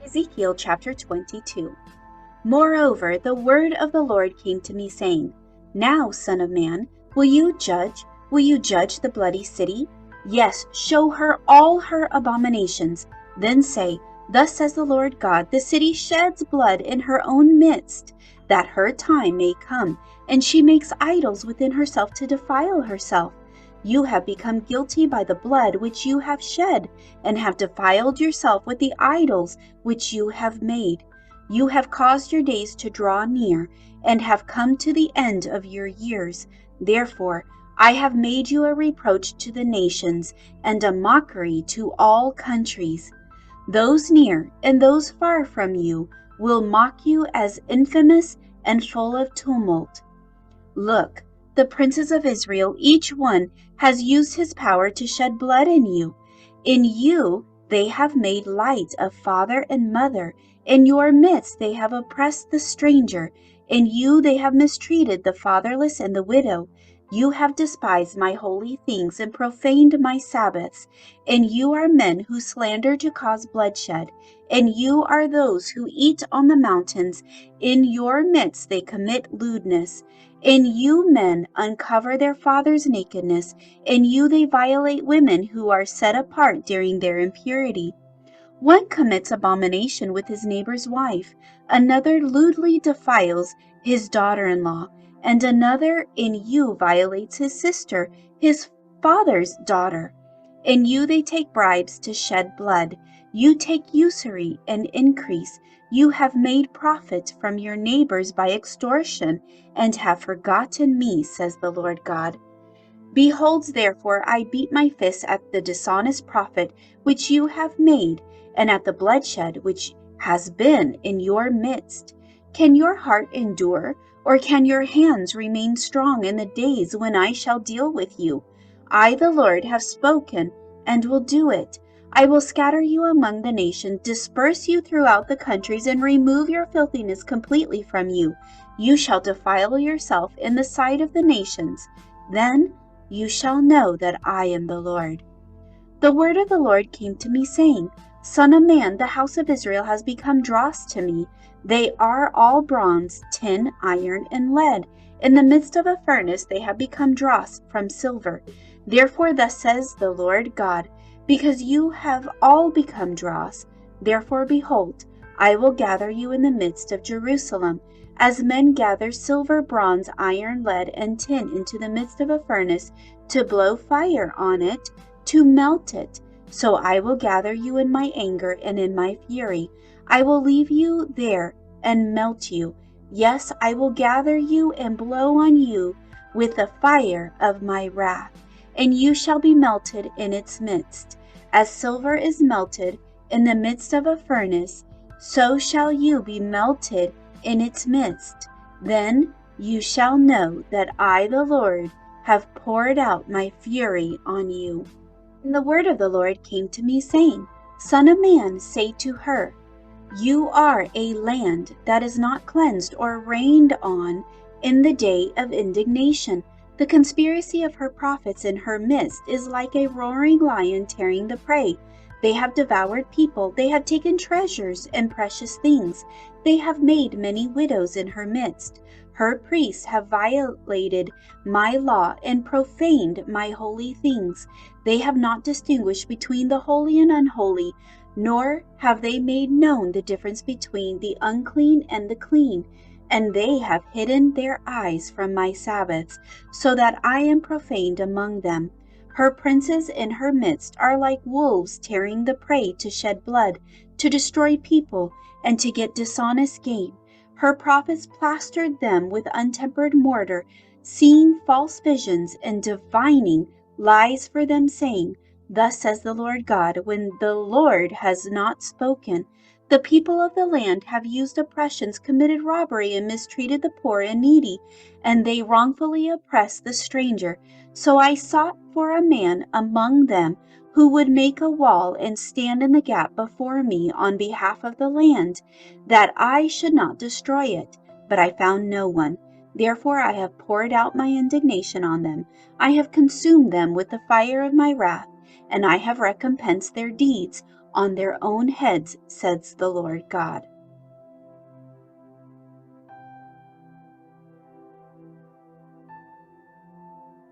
Ezekiel chapter 22. Moreover, the word of the Lord came to me, saying, Now, son of man, will you judge? Will you judge the bloody city? Yes, show her all her abominations. Then say, Thus says the Lord God, the city sheds blood in her own midst, that her time may come, and she makes idols within herself to defile herself. You have become guilty by the blood which you have shed, and have defiled yourself with the idols which you have made. You have caused your days to draw near, and have come to the end of your years. Therefore, I have made you a reproach to the nations, and a mockery to all countries. Those near and those far from you will mock you as infamous and full of tumult. Look, the princes of Israel, each one has used his power to shed blood in you. In you they have made light of father and mother. In your midst they have oppressed the stranger. In you they have mistreated the fatherless and the widow. You have despised my holy things and profaned my Sabbaths. And you are men who slander to cause bloodshed. And you are those who eat on the mountains. In your midst they commit lewdness. In you men uncover their father's nakedness. In you they violate women who are set apart during their impurity. One commits abomination with his neighbor's wife, another lewdly defiles his daughter-in-law, and another in you violates his sister, his father's daughter. In you they take bribes to shed blood. You take usury and increase. You have made profit from your neighbors by extortion, and have forgotten me, says the Lord God. Behold, therefore, I beat my fist at the dishonest profit which you have made, and at the bloodshed which has been in your midst. Can your heart endure, or can your hands remain strong in the days when I shall deal with you? I, the Lord, have spoken, and will do it. I will scatter you among the nations, disperse you throughout the countries, and remove your filthiness completely from you. You shall defile yourself in the sight of the nations. Then you shall know that I am the Lord. The word of the Lord came to me, saying, Son of man, the house of Israel has become dross to me. They are all bronze, tin, iron, and lead. In the midst of a furnace they have become dross from silver. Therefore thus says the Lord God, because you have all become dross, therefore behold, I will gather you in the midst of Jerusalem, as men gather silver, bronze, iron, lead, and tin into the midst of a furnace, to blow fire on it, to melt it. So I will gather you in my anger and in my fury. I will leave you there and melt you. Yes, I will gather you and blow on you with the fire of my wrath, and you shall be melted in its midst. As silver is melted in the midst of a furnace, so shall you be melted in its midst. Then you shall know that I, the Lord, have poured out my fury on you. And the word of the Lord came to me, saying, Son of man, say to her, You are a land that is not cleansed or rained on in the day of indignation. The conspiracy of her prophets in her midst is like a roaring lion tearing the prey. They have devoured people. They have taken treasures and precious things. They have made many widows in her midst. Her priests have violated my law and profaned my holy things. They have not distinguished between the holy and unholy, nor have they made known the difference between the unclean and the clean. And they have hidden their eyes from my Sabbaths, so that I am profaned among them. Her princes in her midst are like wolves tearing the prey to shed blood, to destroy people, and to get dishonest gain. Her prophets plastered them with untempered mortar, seeing false visions and divining lies for them, saying, Thus says the Lord God, when the Lord has not spoken. The people of the land have used oppressions, committed robbery, and mistreated the poor and needy, and they wrongfully oppressed the stranger. So I sought for a man among them who would make a wall and stand in the gap before me on behalf of the land, that I should not destroy it. But I found no one. Therefore I have poured out my indignation on them. I have consumed them with the fire of my wrath, and I have recompensed their deeds. on their own heads, says the Lord God.